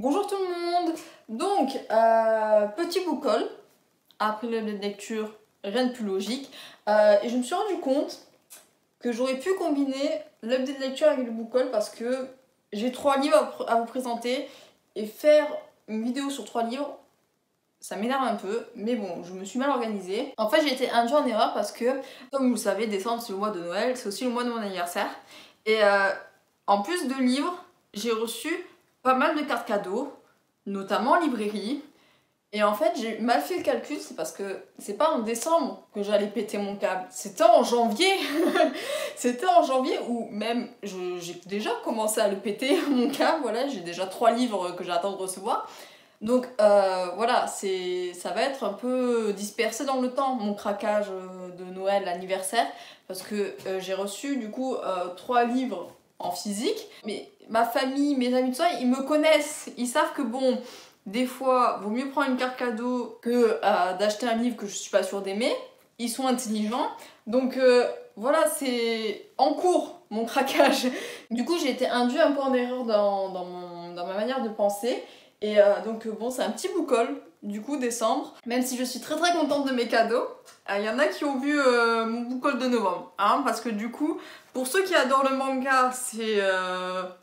Bonjour tout le monde. Donc, petit book haul, après le de lecture, rien de plus logique. Et je me suis rendu compte que j'aurais pu combiner l'update de lecture avec le book haul parce que j'ai 3 livres à vous présenter et faire une vidéo sur 3 livres, ça m'énerve un peu, mais bon, je me suis mal organisée. En fait, j'ai été induite en erreur parce que, comme vous le savez, décembre c'est le mois de Noël, c'est aussi le mois de mon anniversaire. Et en plus de livres, j'ai reçu pas mal de cartes cadeaux, notamment en librairie. Et en fait, j'ai mal fait le calcul, c'est parce que c'est pas en décembre que j'allais péter mon câble, c'était en janvier. C'était en janvier où même j'ai déjà commencé à le péter, mon câble, voilà, j'ai déjà 3 livres que j'attends de recevoir. Donc voilà, ça va être un peu dispersé dans le temps, mon craquage de Noël, l'anniversaire, parce que j'ai reçu du coup 3 livres en physique, mais ma famille, mes amis, tout ça, ils me connaissent, ils savent que bon, des fois, vaut mieux prendre une carte cadeau que d'acheter un livre que je suis pas sûre d'aimer. Ils sont intelligents, donc voilà, c'est en cours mon craquage. Du coup, j'ai été induite un peu en erreur dans ma manière de penser. Et donc bon, c'est un petit book haul, du coup, décembre. Même si je suis très très contente de mes cadeaux. Il y en a qui ont vu mon book haul de novembre. Hein, parce que du coup, pour ceux qui adorent le manga, c'est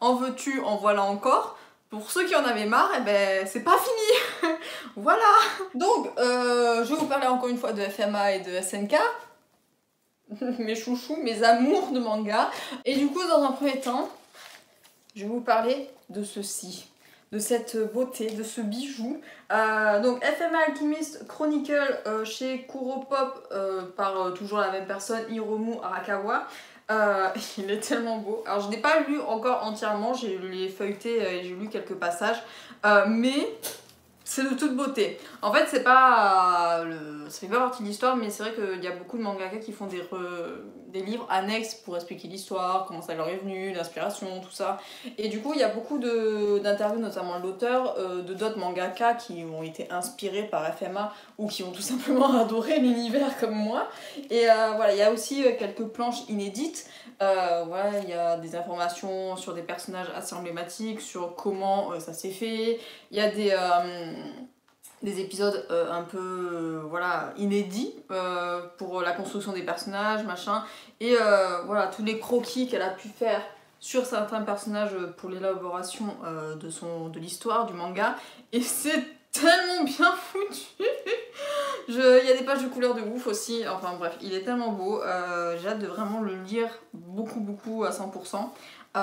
en veux-tu, en voilà encore. Pour ceux qui en avaient marre, eh ben, c'est pas fini. Voilà. Donc, je vais vous parler encore une fois de FMA et de SNK. Mes chouchous, mes amours de manga. Et du coup, dans un premier temps, je vais vous parler de ceci, de cette beauté, de ce bijou. Donc FMA Alchemist Chronicle chez Kuropop par toujours la même personne, Hiromu Arakawa. Il est tellement beau. Alors je n'ai pas lu encore entièrement, j'ai lu feuilleté et j'ai lu quelques passages, mais c'est de toute beauté. En fait, c'est pas ça fait pas partie de l'histoire, mais c'est vrai qu'il y a beaucoup de mangaka qui font des livres annexes pour expliquer l'histoire, comment ça leur est venu, l'inspiration, tout ça. Et du coup, il y a beaucoup d'interviews, notamment de l'auteur, de d'autres mangaka qui ont été inspirés par FMA ou qui ont tout simplement adoré l'univers comme moi. Et voilà, il y a aussi quelques planches inédites. Voilà, il y a des informations sur des personnages assez emblématiques, sur comment ça s'est fait. Il y a des épisodes un peu voilà, inédits pour la construction des personnages, machin. Et voilà, tous les croquis qu'elle a pu faire sur certains personnages pour l'élaboration de l'histoire, du manga. Et c'est tellement bien foutu. Il y a des pages de couleurs de ouf aussi, enfin bref, il est tellement beau, j'ai hâte de vraiment le lire beaucoup à 100%. Oh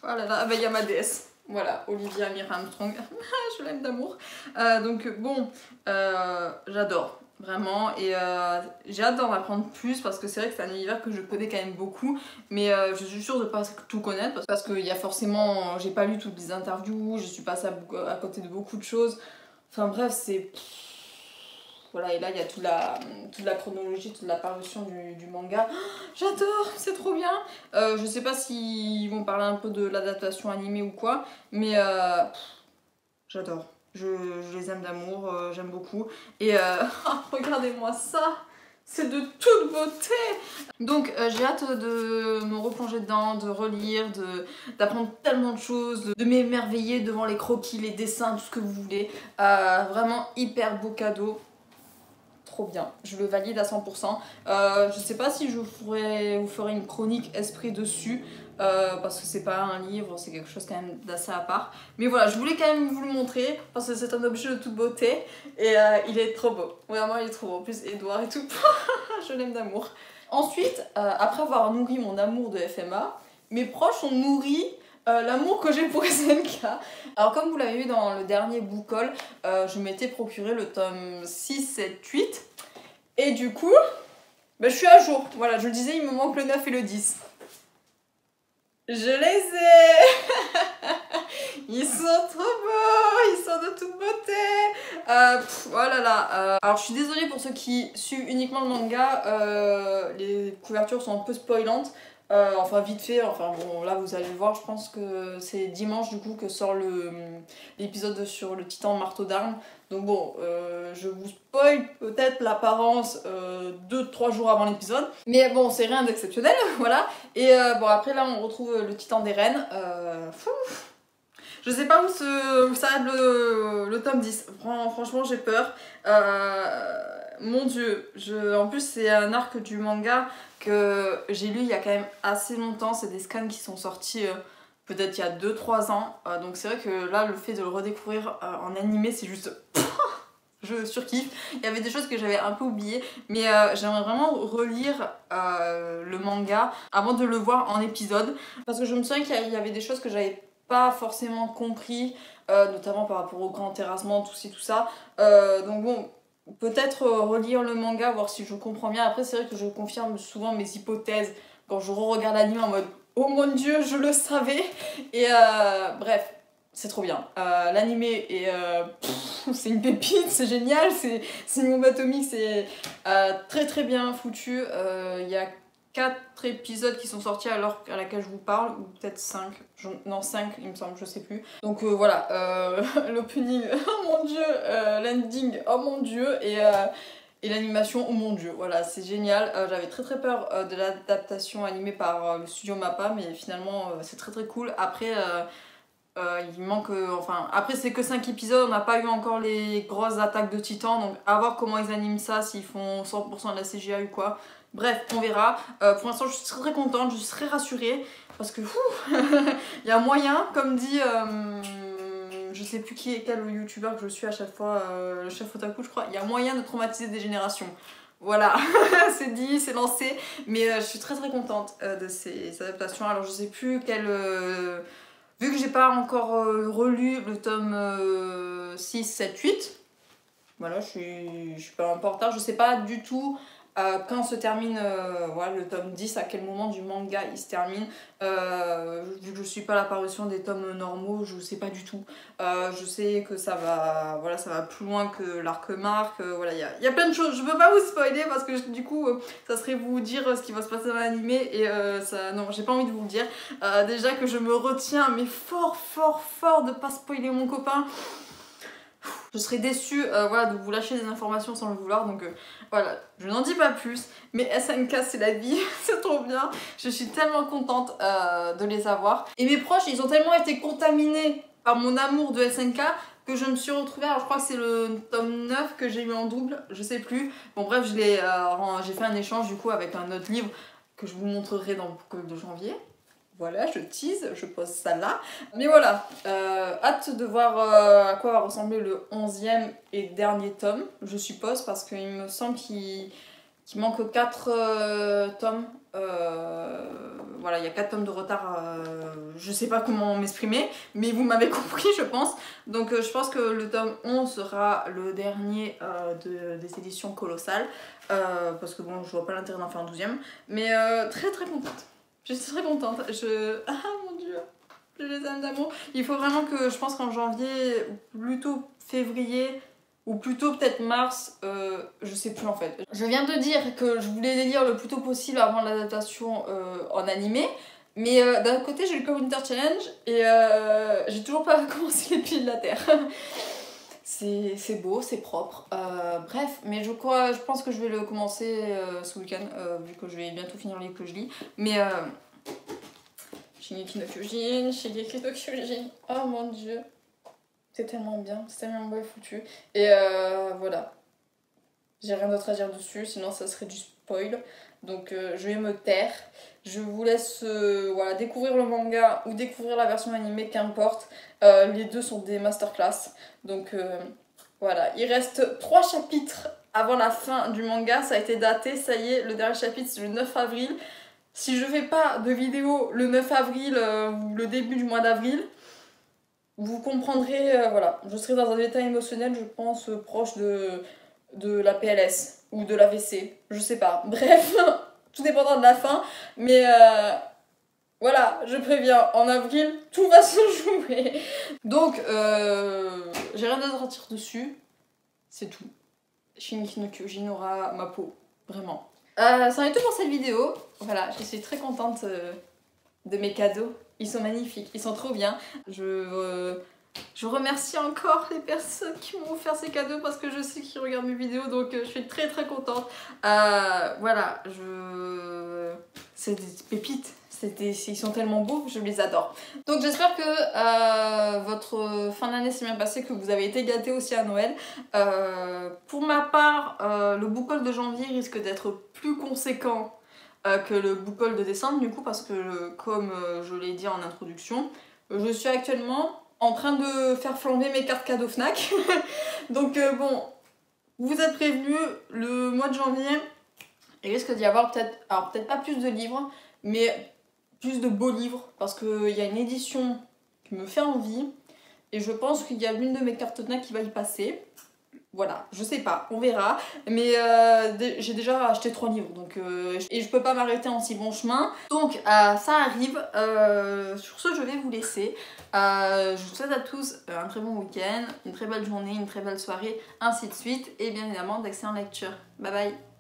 là là, il y a ma déesse, voilà, Olivia Amira Armstrong, je l'aime d'amour. Donc bon, j'adore, vraiment, et j'ai hâte d'en apprendre plus parce que c'est vrai que c'est un univers que je connais quand même beaucoup, mais je suis sûre de pas tout connaître parce que il y a forcément, j'ai pas lu toutes les interviews, je suis passée à côté de beaucoup de choses, enfin bref, c'est... Voilà, et là il y a toute la chronologie, toute la parution du manga. Oh, j'adore, c'est trop bien. Je sais pas s'ils vont parler un peu de l'adaptation animée ou quoi, mais j'adore. Je les aime d'amour, j'aime beaucoup. Et regardez-moi ça, c'est de toute beauté. Donc j'ai hâte de me replonger dedans, de relire, d'apprendre tellement de choses, de m'émerveiller devant les croquis, les dessins, tout ce que vous voulez. Vraiment hyper beau cadeau. Trop bien, je le valide à 100%. Je sais pas si vous ferai une chronique esprit dessus, parce que c'est pas un livre, c'est quelque chose quand même d'assez à part. Mais voilà, je voulais quand même vous le montrer, parce que c'est un objet de toute beauté, et il est trop beau. Vraiment, il est trop beau. En plus, Edouard et tout, je l'aime d'amour. Ensuite, après avoir nourri mon amour de FMA, mes proches ont nourri l'amour que j'ai pour SNK. Alors comme vous l'avez vu dans le dernier book haul, je m'étais procuré le tome 6, 7, 8. Et du coup, je suis à jour. Voilà, je le disais, il me manque le 9 et le 10. Je les ai. Ils sont trop beaux, ils sont de toute beauté. Oh là là. Alors je suis désolée pour ceux qui suivent uniquement le manga, les couvertures sont un peu spoilantes. Enfin vite fait, enfin bon là vous allez le voir, je pense que c'est dimanche du coup que sort l'épisode sur le titan marteau d'armes. Donc bon, je vous spoil peut-être l'apparence 2-3 jours avant l'épisode. Mais bon, c'est rien d'exceptionnel, voilà. Et bon après là on retrouve le titan des reines. Je sais pas où s'arrête le tome 10. Franchement, j'ai peur. Mon dieu, en plus c'est un arc du manga que j'ai lu il y a quand même assez longtemps. C'est des scans qui sont sortis peut-être il y a 2-3 ans. Donc c'est vrai que là, le fait de le redécouvrir en animé, c'est juste... Je surkiffe. Il y avait des choses que j'avais un peu oubliées, mais j'aimerais vraiment relire le manga avant de le voir en épisode. Parce que je me souviens qu'il y avait des choses que j'avais pas forcément compris, notamment par rapport au grand terrassement, tout ci, tout ça. Donc bon, peut-être relire le manga, voir si je comprends bien. Après, c'est vrai que je confirme souvent mes hypothèses quand je re-regarde l'anime en mode « Oh mon dieu, je le savais !» Et bref. C'est trop bien. L'animé est... c'est une pépite, c'est génial, c'est Mob Atomic, c'est très très bien foutu. Il y a 4 épisodes qui sont sortis à l'heure à laquelle je vous parle, ou peut-être 5. Non, 5 il me semble, je sais plus. Donc voilà, l'opening, oh mon dieu, l'ending, oh mon dieu, et l'animation, oh mon dieu, voilà, c'est génial. J'avais très très peur de l'adaptation animée par le studio MAPPA, mais finalement c'est très très cool. Après... il manque, enfin, après c'est que 5 épisodes, on n'a pas eu encore les grosses attaques de titans, donc à voir comment ils animent ça, s'ils font 100% de la CGI ou quoi. Bref, on verra. Pour l'instant, je suis très très contente, je suis très rassurée, parce que il y a moyen, comme dit, je sais plus quel youtubeur que je suis à chaque fois, le chef otaku je crois, il y a moyen de traumatiser des générations. Voilà, c'est dit, c'est lancé, mais je suis très très contente de ces adaptations. Alors je sais plus quel... Vu que j'ai pas encore relu le tome 6, 7, 8, voilà, je suis pas un peu en retard. Je sais pas du tout quand se termine voilà, le tome 10, à quel moment du manga il se termine. Vu que je suis pas à la parution des tomes normaux, je sais pas du tout. Je sais que ça va, voilà, ça va plus loin que l'arc Mark. Voilà, il y a plein de choses. Je peux pas vous spoiler parce que du coup, ça serait vous dire ce qui va se passer dans l'animé. Et ça, non, j'ai pas envie de vous le dire. Déjà que je me retiens, mais fort de pas spoiler mon copain. Je serais déçue voilà, de vous lâcher des informations sans le vouloir, donc voilà, je n'en dis pas plus, mais SNK c'est la vie, c'est trop bien, je suis tellement contente de les avoir. Et mes proches, ils ont tellement été contaminés par mon amour de SNK que je me suis retrouvée, alors je crois que c'est le tome 9 que j'ai eu en double, je sais plus. Bon bref, j'ai fait un échange du coup avec un autre livre que je vous montrerai dans le book de janvier. Voilà, je tease, je pose ça là. Mais voilà, hâte de voir à quoi va ressembler le 11e et dernier tome, je suppose, parce qu'il me semble qu'il manque 4 tomes. Voilà, il y a 4 tomes de retard, je sais pas comment m'exprimer, mais vous m'avez compris, je pense. Donc je pense que le tome 11 sera le dernier des éditions colossales, parce que bon, je vois pas l'intérêt d'en faire un 12e, mais très très contente. Je suis très contente. Ah mon dieu, je les aime d'amour. Il faut vraiment que, je pense qu'en janvier, ou plutôt février, ou plutôt peut-être mars, je sais plus en fait. Je viens de dire que je voulais les lire le plus tôt possible avant l'adaptation en animé. Mais d'un côté, j'ai le Community Challenge et j'ai toujours pas commencé les Piliers de la Terre. C'est beau, c'est propre. Bref, mais je pense que je vais le commencer ce week-end, vu que je vais bientôt finir les livres que je lis. Mais Shingeki no Kyojin, oh mon dieu, c'est tellement bien, c'est tellement bien foutu. Et voilà, j'ai rien d'autre à dire dessus, sinon ça serait du spoil. Donc je vais me taire. Je vous laisse voilà, découvrir le manga ou découvrir la version animée, qu'importe. Les deux sont des masterclass. Donc voilà, il reste 3 chapitres avant la fin du manga. Ça a été daté, ça y est, le dernier chapitre c'est le 9 avril. Si je fais pas de vidéo le 9 avril ou le début du mois d'avril, vous comprendrez, voilà, je serai dans un état émotionnel, je pense, proche de la PLS ou de l'AVC, je sais pas. Bref, tout dépendra de la fin, mais voilà, je préviens, en avril, tout va se jouer. Donc, j'ai rien d'autre à dire dessus, c'est tout. Shingeki no Kyojin aura ma peau, vraiment. Ça en est tout pour cette vidéo. Voilà, je suis très contente de mes cadeaux. Ils sont magnifiques, ils sont trop bien. Je remercie encore les personnes qui m'ont offert ces cadeaux parce que je sais qu'ils regardent mes vidéos, donc je suis très très contente. Voilà, c'est des pépites. Ils sont tellement beaux, je les adore. Donc j'espère que votre fin d'année s'est bien passée, que vous avez été gâtés aussi à Noël. Pour ma part, le book haul de janvier risque d'être plus conséquent que le book haul de décembre, du coup, parce que comme je l'ai dit en introduction, je suis actuellement en train de faire flamber mes cartes cadeaux Fnac. Donc bon, vous êtes prévenus, le mois de janvier, il risque d'y avoir peut-être pas plus de livres, mais plus de beaux livres, parce qu'il y a une édition qui me fait envie, et je pense qu'il y a l'une de mes cartes Fnac qui va y passer. Voilà, je sais pas, on verra. Mais j'ai déjà acheté 3 livres, donc, et je peux pas m'arrêter en si bon chemin. Donc ça arrive. Sur ce, je vais vous laisser. Je vous souhaite à tous un très bon week-end, une très belle journée, une très belle soirée, ainsi de suite. Et bien évidemment, d'excellentes lectures. Bye bye.